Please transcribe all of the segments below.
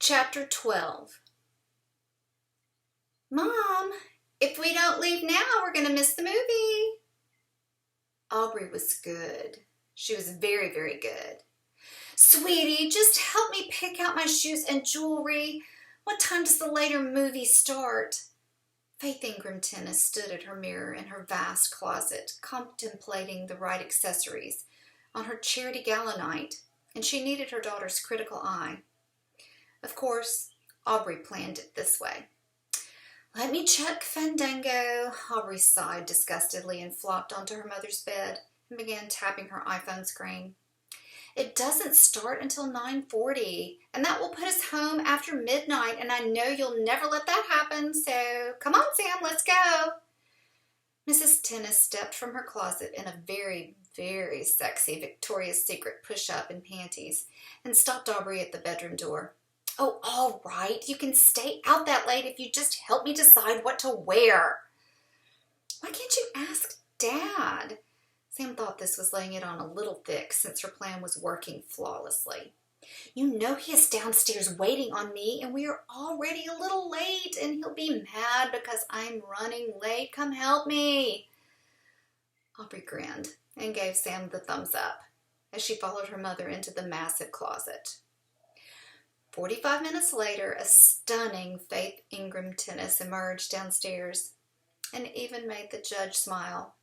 Chapter 12. Mom, if we don't leave now, we're going to miss the movie. Aubrey was good. She was very, very good. Sweetie, just help me pick out my shoes and jewelry. What time does the later movie start? Faith Ingram Tennis stood at her mirror in her vast closet, contemplating the right accessories on her charity gala night, and she needed her daughter's critical eye. Of course, Aubrey planned it this way. Let me check Fandango. Aubrey sighed disgustedly and flopped onto her mother's bed and began tapping her iPhone screen. It doesn't start until 9:40, and that will put us home after midnight, and I know you'll never let that happen, so come on, Sam, let's go. Mrs. Tennis stepped from her closet in a very, very sexy Victoria's Secret push-up and panties and stopped Aubrey at the bedroom door. Oh, all right, you can stay out that late if you just help me decide what to wear. Why can't you ask Dad? Sam thought this was laying it on a little thick since her plan was working flawlessly. You know he is downstairs waiting on me, and we are already a little late, and he'll be mad because I'm running late. Come help me. Aubrey grinned and gave Sam the thumbs up as she followed her mother into the massive closet. 45 minutes later, a stunning Faith Ingram Tennis emerged downstairs and even made the judge smile.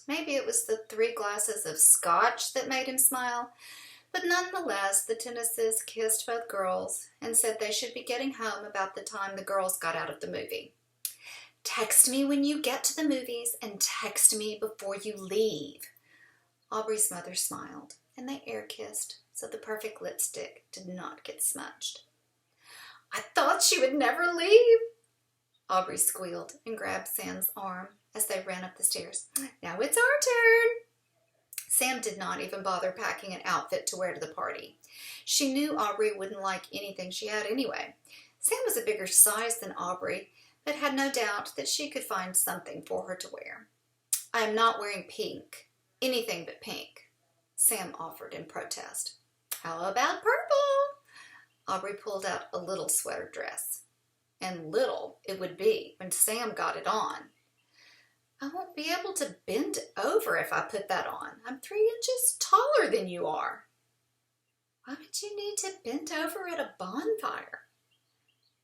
Maybe it was the 3 glasses of scotch that made him smile, but nonetheless, the Tennises kissed both girls and said they should be getting home about the time the girls got out of the movie. Text me when you get to the movies and text me before you leave. Aubrey's mother smiled, and they air-kissed, so the perfect lipstick did not get smudged. I thought she would never leave, Aubrey squealed and grabbed Sam's arm as they ran up the stairs. Now it's our turn. Sam did not even bother packing an outfit to wear to the party. She knew Aubrey wouldn't like anything she had anyway. Sam was a bigger size than Aubrey, but had no doubt that she could find something for her to wear. I am not wearing pink. Anything but pink, Sam offered in protest. How about purple? Aubrey pulled out a little sweater dress. And little it would be when Sam got it on. I won't be able to bend over if I put that on. I'm 3 inches taller than you are. Why would you need to bend over at a bonfire?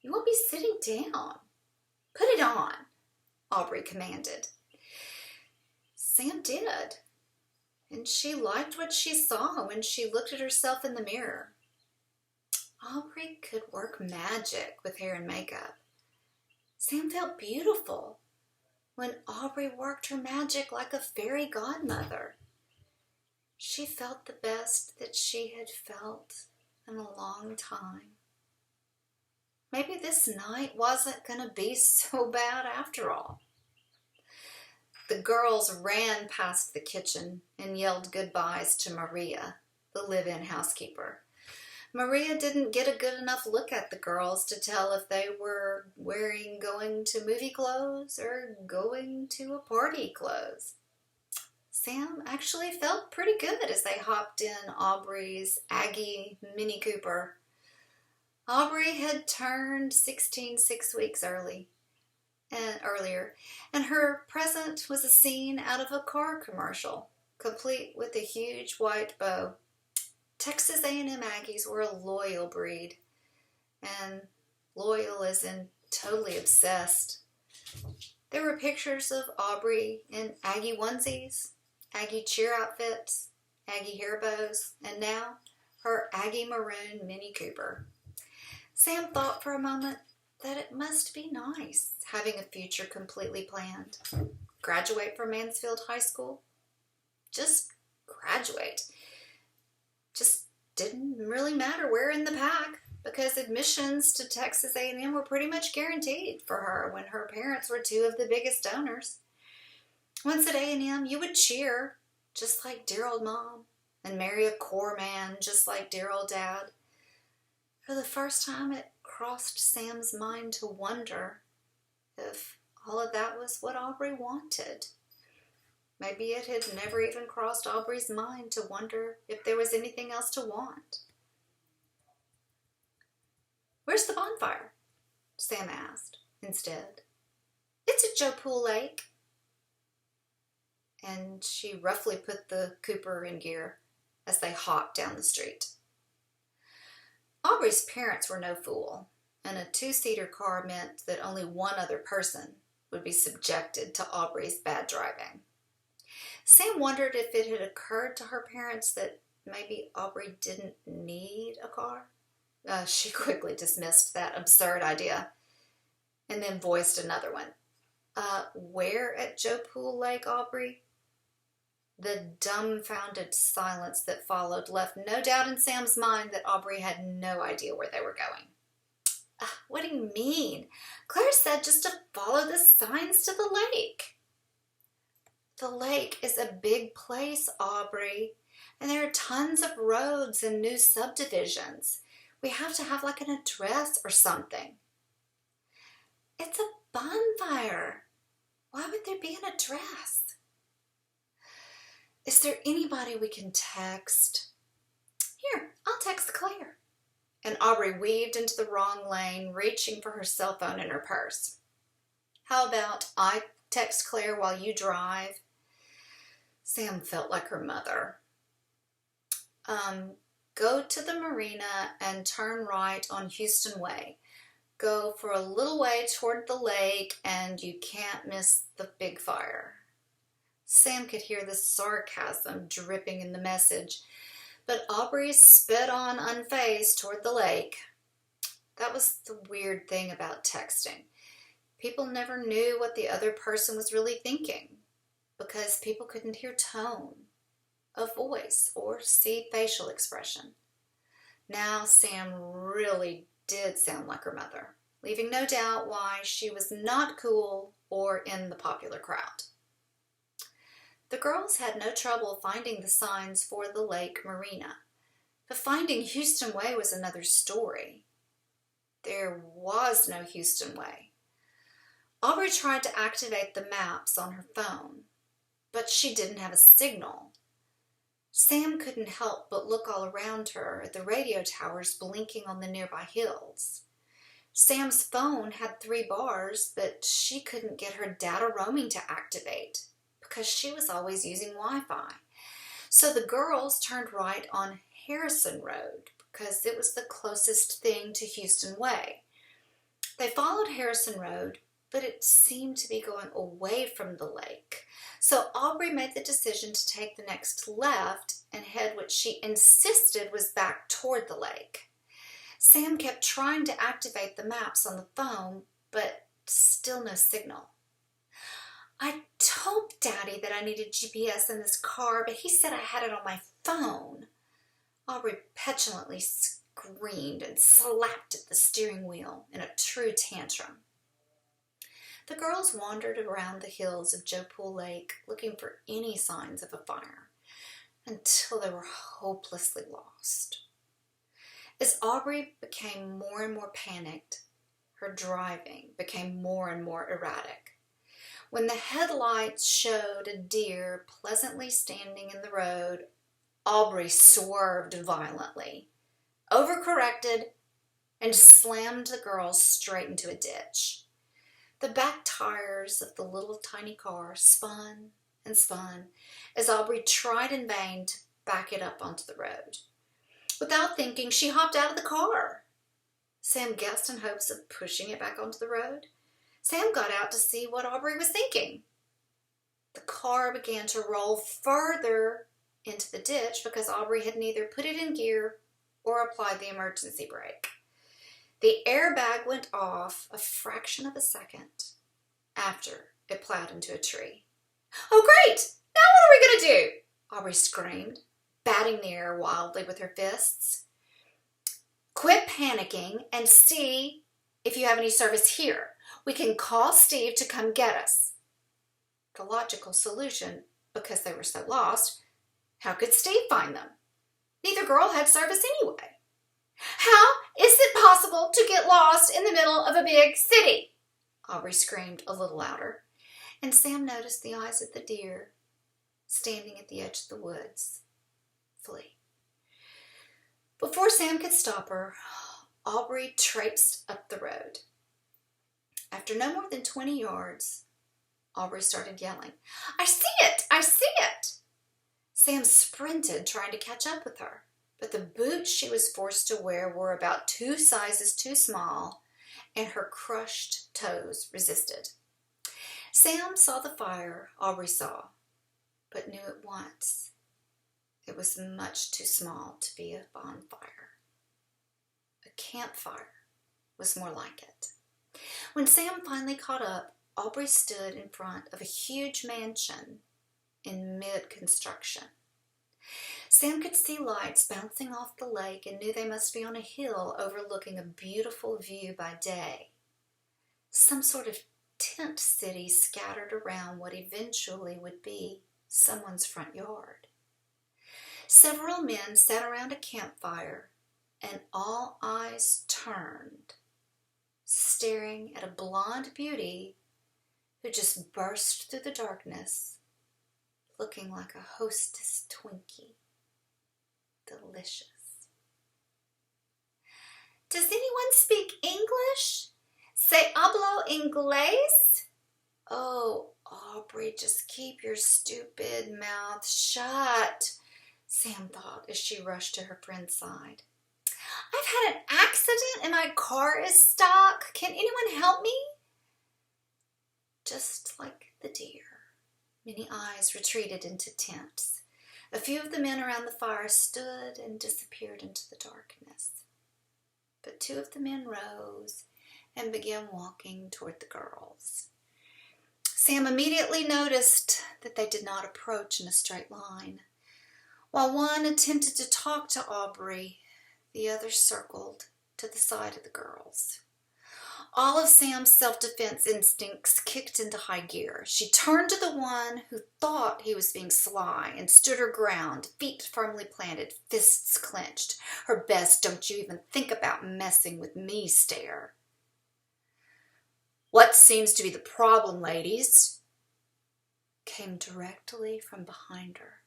You won't be sitting down. Put it on, Aubrey commanded. Sam did. And she liked what she saw when she looked at herself in the mirror. Aubrey could work magic with hair and makeup. Sam felt beautiful when Aubrey worked her magic like a fairy godmother. She felt the best that she had felt in a long time. Maybe this night wasn't going to be so bad after all. The girls ran past the kitchen and yelled goodbyes to Maria, the live-in housekeeper. Maria didn't get a good enough look at the girls to tell if they were wearing going to movie clothes or going to a party clothes. Sam actually felt pretty good as they hopped in Aubrey's Aggie Mini Cooper. Aubrey had turned 16 6 weeks earlier, and her present was a scene out of a car commercial, complete with a huge white bow. Texas A&M Aggies were a loyal breed, and loyal as in totally obsessed. There were pictures of Aubrey in Aggie onesies, Aggie cheer outfits, Aggie hair bows, and now her Aggie maroon Mini Cooper. Sam thought for a moment that it must be nice having a future completely planned. Graduate from Mansfield High School? Just graduate. Just didn't really matter where in the pack because admissions to Texas A&M were pretty much guaranteed for her when her parents were 2 of the biggest donors. Once at A&M, you would cheer just like dear old Mom and marry a corps man just like dear old Dad. For the first time, it crossed Sam's mind to wonder if all of that was what Aubrey wanted. Maybe it had never even crossed Aubrey's mind to wonder if there was anything else to want. Where's the bonfire? Sam asked instead. It's at Joe Pool Lake. And she roughly put the Cooper in gear as they hopped down the street. Aubrey's parents were no fool, and a two-seater car meant that only one other person would be subjected to Aubrey's bad driving. Sam wondered if it had occurred to her parents that maybe Aubrey didn't need a car. She quickly dismissed that absurd idea and then voiced another one. Where at Joe Pool Lake, Aubrey? The dumbfounded silence that followed left no doubt in Sam's mind that Aubrey had no idea where they were going. What do you mean? Claire said just to follow the signs to the lake. The lake is a big place, Aubrey, and there are tons of roads and new subdivisions. We have to have like an address or something. It's a bonfire. Why would there be an address? Is there anybody we can text? Here, I'll text Claire. And Aubrey weaved into the wrong lane, reaching for her cell phone in her purse. How about I text Claire while you drive? Sam felt like her mother. Go to the marina and turn right on Houston Way. Go for a little way toward the lake and you can't miss the big fire. Sam could hear the sarcasm dripping in the message, but Aubrey sped on unfazed toward the lake. That was the weird thing about texting. People never knew what the other person was really thinking because people couldn't hear tone of voice or see facial expression. Now Sam really did sound like her mother, leaving no doubt why she was not cool or in the popular crowd. The girls had no trouble finding the signs for the lake marina, but finding Houston Way was another story. There was no Houston Way. Aubrey tried to activate the maps on her phone, but she didn't have a signal. Sam couldn't help but look all around her at the radio towers blinking on the nearby hills. Sam's phone had 3 bars, but she couldn't get her data roaming to activate because she was always using Wi-Fi. So the girls turned right on Harrison Road because it was the closest thing to Houston Way. They followed Harrison Road, but it seemed to be going away from the lake. So Aubrey made the decision to take the next left and head what she insisted was back toward the lake. Sam kept trying to activate the maps on the phone, but still no signal. I told Daddy that I needed GPS in this car, but he said I had it on my phone. Aubrey petulantly screamed and slapped at the steering wheel in a true tantrum. The girls wandered around the hills of Joe Pool Lake looking for any signs of a fire until they were hopelessly lost. As Aubrey became more and more panicked, her driving became more and more erratic. When the headlights showed a deer pleasantly standing in the road, Aubrey swerved violently, overcorrected, and slammed the girls straight into a ditch. The back tires of the little tiny car spun and spun as Aubrey tried in vain to back it up onto the road. Without thinking, she hopped out of the car. Sam guessed in hopes of pushing it back onto the road. Sam got out to see what Aubrey was thinking. The car began to roll further into the ditch because Aubrey had neither put it in gear or applied the emergency brake. The airbag went off a fraction of a second after it plowed into a tree. Oh, great! Now what are we going to do? Aubrey screamed, batting the air wildly with her fists. Quit panicking and see if you have any service here. We can call Steve to come get us. The logical solution, because they were so lost, how could Steve find them? Neither girl had service anyway. How is it possible to get lost in the middle of a big city? Aubrey screamed a little louder, and Sam noticed the eyes of the deer standing at the edge of the woods flee. Before Sam could stop her, Aubrey traipsed up the road. After no more than 20 yards, Aubrey started yelling, "I see it! I see it!" Sam sprinted, trying to catch up with her, but the boots she was forced to wear were about 2 sizes too small, and her crushed toes resisted. Sam saw the fire Aubrey saw, but knew at once it was much too small to be a bonfire. A campfire was more like it. When Sam finally caught up, Aubrey stood in front of a huge mansion in mid-construction. Sam could see lights bouncing off the lake and knew they must be on a hill overlooking a beautiful view by day. Some sort of tent city scattered around what eventually would be someone's front yard. Several men sat around a campfire, and all eyes turned, staring at a blonde beauty who just burst through the darkness, looking like a hostess Twinkie. Delicious. Does anyone speak English? ¿Se hablo inglés? Oh, Aubrey, just keep your stupid mouth shut, Sam thought as she rushed to her friend's side. I've had an accident and my car is stuck. Can anyone help me? Just like the deer, many eyes retreated into tents. A few of the men around the fire stood and disappeared into the darkness. But 2 of the men rose and began walking toward the girls. Sam immediately noticed that they did not approach in a straight line. While one attempted to talk to Aubrey, the other circled to the side of the girls. All of Sam's self-defense instincts kicked into high gear. She turned to the one who thought he was being sly and stood her ground, feet firmly planted, fists clenched, her best "don't you even think about messing with me" stare. "What seems to be the problem, ladies?" came directly from behind her.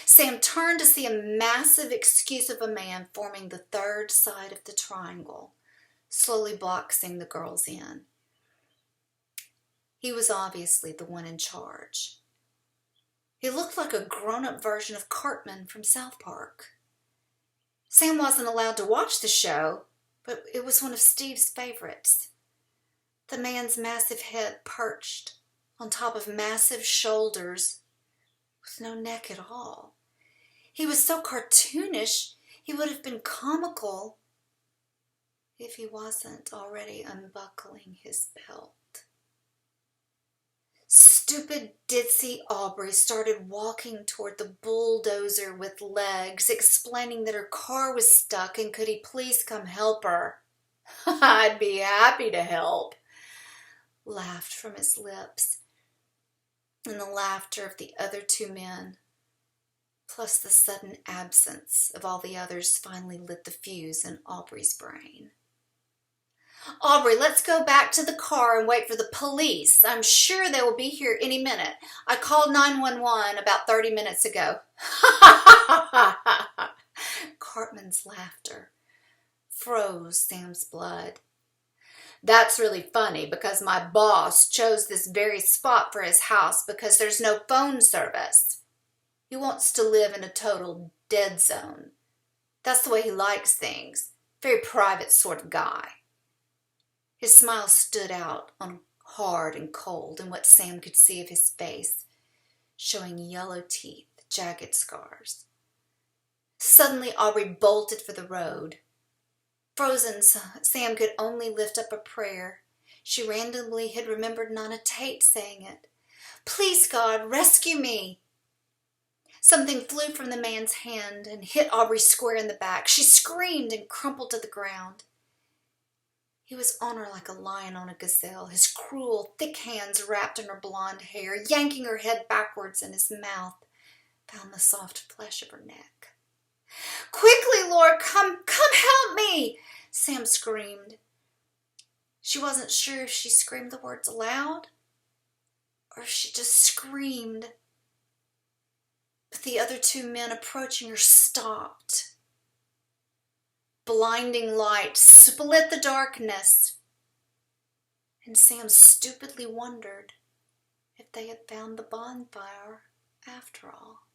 Sam turned to see a massive excuse of a man forming the third side of the triangle, slowly boxing the girls in. He was obviously the one in charge. He looked like a grown-up version of Cartman from South Park. Sam wasn't allowed to watch the show, but it was one of Steve's favorites. The man's massive head perched on top of massive shoulders with no neck at all. He was so cartoonish, he would have been comical if he wasn't already unbuckling his belt. Stupid ditzy Aubrey started walking toward the bulldozer with legs, explaining that her car was stuck and could he please come help her. "I'd be happy to help," laughed from his lips, and the laughter of the other 2 men, plus the sudden absence of all the others, finally lit the fuse in Aubrey's brain. "Aubrey, let's go back to the car and wait for the police. I'm sure they will be here any minute. I called 911 about 30 minutes ago." Cartman's laughter froze Sam's blood. "That's really funny because my boss chose this very spot for his house because there's no phone service. He wants to live in a total dead zone. That's the way he likes things. Very private sort of guy." His smile stood out on hard and cold in what Sam could see of his face, showing yellow teeth, jagged scars. Suddenly Aubrey bolted for the road. Frozen, Sam could only lift up a prayer. She randomly had remembered Nana Tate saying it. "Please, God, rescue me." Something flew from the man's hand and hit Aubrey square in the back. She screamed and crumpled to the ground. He was on her like a lion on a gazelle, his cruel, thick hands wrapped in her blonde hair, yanking her head backwards, and his mouth found the soft flesh of her neck. "Quickly, Lord, come help me!" Sam screamed. She wasn't sure if she screamed the words aloud or if she just screamed. But the other 2 men approaching her stopped. blinding light split the darkness, and Sam stupidly wondered if they had found the bonfire after all.